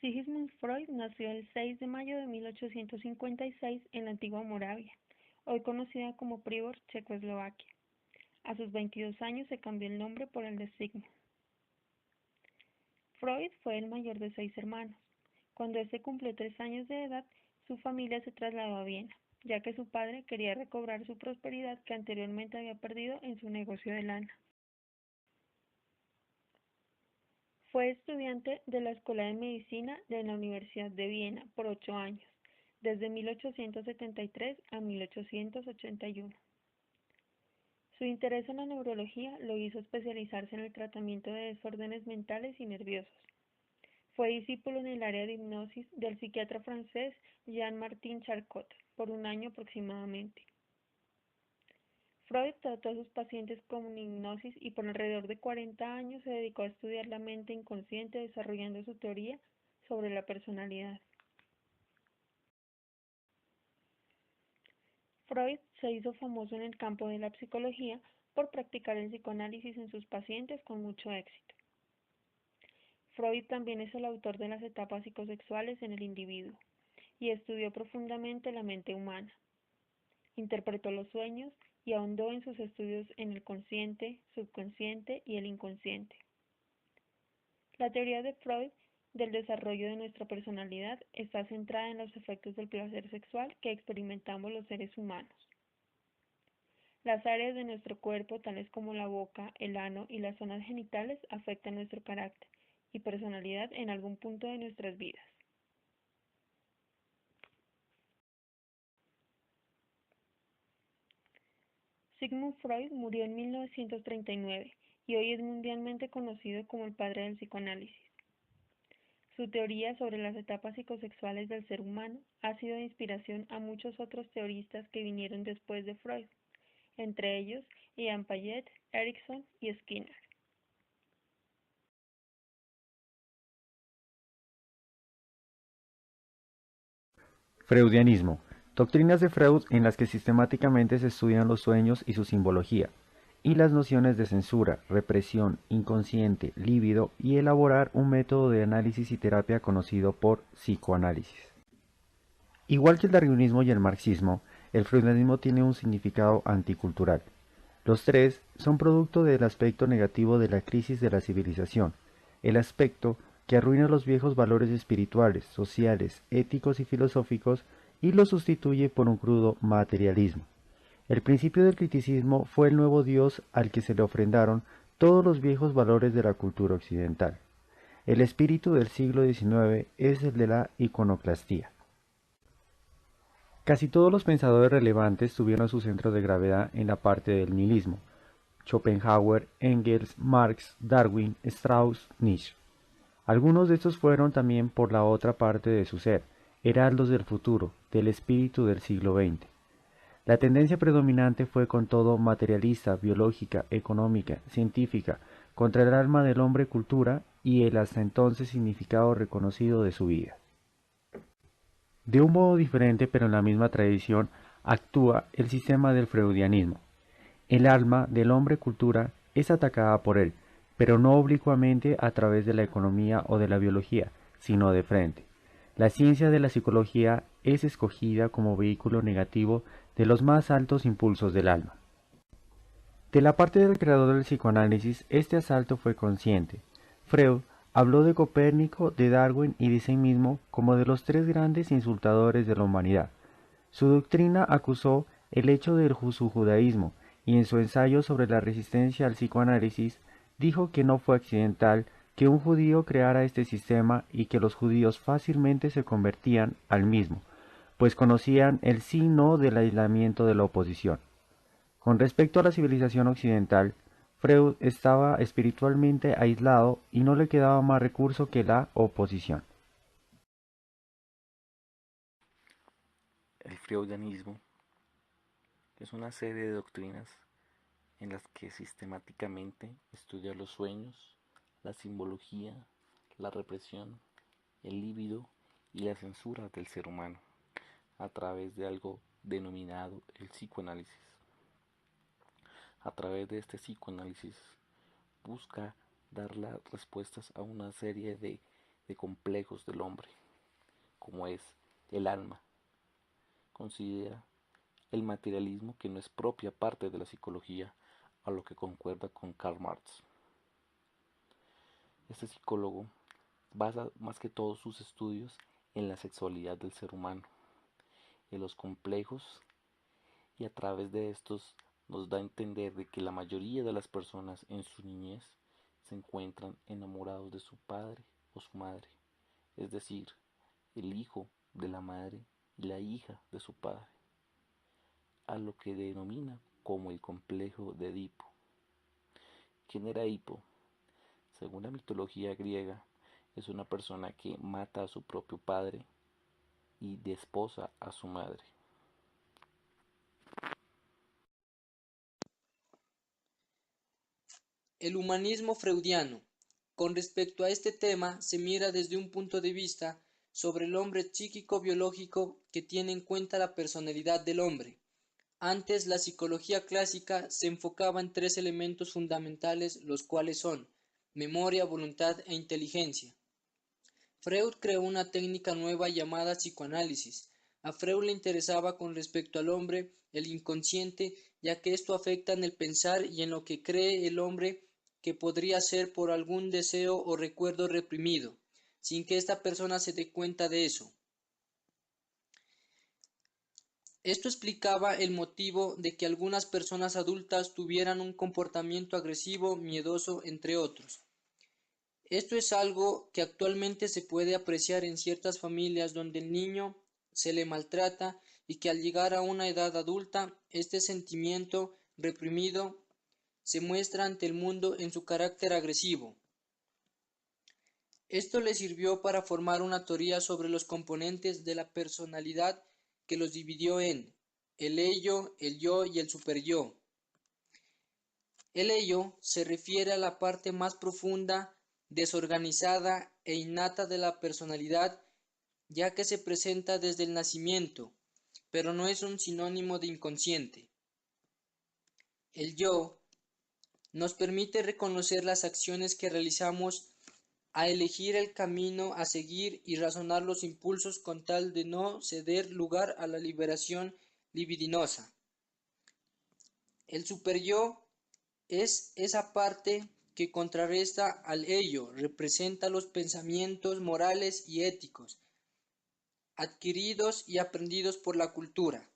Sigmund Freud nació el 6 de mayo de 1856 en la antigua Moravia, hoy conocida como Pribor, Checoslovaquia. A sus 22 años se cambió el nombre por el de Sigmund. Freud fue el mayor de 6 hermanos. Cuando éste cumplió 3 años de edad, su familia se trasladó a Viena, ya que su padre quería recobrar su prosperidad que anteriormente había perdido en su negocio de lana. Fue estudiante de la Escuela de Medicina de la Universidad de Viena por 8 años, desde 1873 a 1881. Su interés en la neurología lo hizo especializarse en el tratamiento de desórdenes mentales y nerviosos. Fue discípulo en el área de hipnosis del psiquiatra francés Jean-Martin Charcot por un año aproximadamente. Freud trató a sus pacientes con hipnosis y por alrededor de 40 años se dedicó a estudiar la mente inconsciente desarrollando su teoría sobre la personalidad. Freud se hizo famoso en el campo de la psicología por practicar el psicoanálisis en sus pacientes con mucho éxito. Freud también es el autor de las etapas psicosexuales en el individuo y estudió profundamente la mente humana. Interpretó los sueños y ahondó en sus estudios en el consciente, subconsciente y el inconsciente. La teoría de Freud del desarrollo de nuestra personalidad está centrada en los efectos del placer sexual que experimentamos los seres humanos. Las áreas de nuestro cuerpo, tales como la boca, el ano y las zonas genitales, afectan nuestro carácter y personalidad en algún punto de nuestras vidas. Sigmund Freud murió en 1939 y hoy es mundialmente conocido como el padre del psicoanálisis. Su teoría sobre las etapas psicosexuales del ser humano ha sido de inspiración a muchos otros teoristas que vinieron después de Freud, entre ellos Ian Payet, Erikson y Skinner. Freudianismo. Doctrinas de Freud en las que sistemáticamente se estudian los sueños y su simbología, y las nociones de censura, represión, inconsciente, líbido y elaborar un método de análisis y terapia conocido por psicoanálisis. Igual que el darwinismo y el marxismo, el freudianismo tiene un significado anticultural. Los tres son producto del aspecto negativo de la crisis de la civilización, el aspecto que arruina los viejos valores espirituales, sociales, éticos y filosóficos y los sustituye por un crudo materialismo. El principio del criticismo fue el nuevo Dios al que se le ofrendaron todos los viejos valores de la cultura occidental. El espíritu del siglo XIX es el de la iconoclastía. Casi todos los pensadores relevantes tuvieron su centro de gravedad en la parte del nihilismo: Schopenhauer, Engels, Marx, Darwin, Strauss, Nietzsche. Algunos de estos fueron también por la otra parte de su ser, heraldos del futuro, del espíritu del siglo XX. La tendencia predominante fue con todo materialista, biológica, económica, científica, contra el alma del hombre cultura y el hasta entonces significado reconocido de su vida. De un modo diferente pero en la misma tradición actúa el sistema del freudianismo. El alma del hombre cultura es atacada por él, pero no oblicuamente a través de la economía o de la biología, sino de frente. La ciencia de la psicología es escogida como vehículo negativo de los más altos impulsos del alma. De la parte del creador del psicoanálisis, este asalto fue consciente. Freud habló de Copérnico, de Darwin y de sí mismo como de los tres grandes insultadores de la humanidad. Su doctrina acusó el hecho de su judaísmo, y en su ensayo sobre la resistencia al psicoanálisis dijo que no fue accidental que un judío creara este sistema y que los judíos fácilmente se convertían al mismo, pues conocían el sí-no del aislamiento de la oposición. Con respecto a la civilización occidental, Freud estaba espiritualmente aislado y no le quedaba más recurso que la oposición. El freudianismo es una serie de doctrinas en las que sistemáticamente estudia los sueños, la simbología, la represión, el líbido y la censura del ser humano a través de algo denominado el psicoanálisis. A través de este psicoanálisis busca dar las respuestas a una serie de de complejos del hombre, como es el alma. Considera el materialismo que no es propia parte de la psicología, a lo que concuerda con Karl Marx. Este psicólogo basa más que todos sus estudios en la sexualidad del ser humano, en los complejos, y a través de estos nos da a entender de que la mayoría de las personas en su niñez se encuentran enamorados de su padre o su madre, es decir, el hijo de la madre y la hija de su padre, a lo que denomina como el complejo de Edipo. ¿Quién era Edipo? Según la mitología griega, es una persona que mata a su propio padre y desposa a su madre. El humanismo freudiano. Con respecto a este tema, se mira desde un punto de vista sobre el hombre psíquico-biológico que tiene en cuenta la personalidad del hombre. Antes, la psicología clásica se enfocaba en tres elementos fundamentales, los cuales son memoria, voluntad e inteligencia. Freud creó una técnica nueva llamada psicoanálisis. A Freud le interesaba con respecto al hombre el inconsciente, ya que esto afecta en el pensar y en lo que cree el hombre que podría ser por algún deseo o recuerdo reprimido, sin que esta persona se dé cuenta de eso. Esto explicaba el motivo de que algunas personas adultas tuvieran un comportamiento agresivo, miedoso, entre otros. Esto es algo que actualmente se puede apreciar en ciertas familias donde el niño se le maltrata y que al llegar a una edad adulta, este sentimiento reprimido se muestra ante el mundo en su carácter agresivo. Esto le sirvió para formar una teoría sobre los componentes de la personalidad que los dividió en el ello, el yo y el superyo. El ello se refiere a la parte más profunda, desorganizada e innata de la personalidad, ya que se presenta desde el nacimiento, pero no es un sinónimo de inconsciente. El yo nos permite reconocer las acciones que realizamos, a elegir el camino a seguir y razonar los impulsos con tal de no ceder lugar a la liberación libidinosa. El superyo es esa parte que contrarresta al ello, representa los pensamientos morales y éticos, adquiridos y aprendidos por la cultura.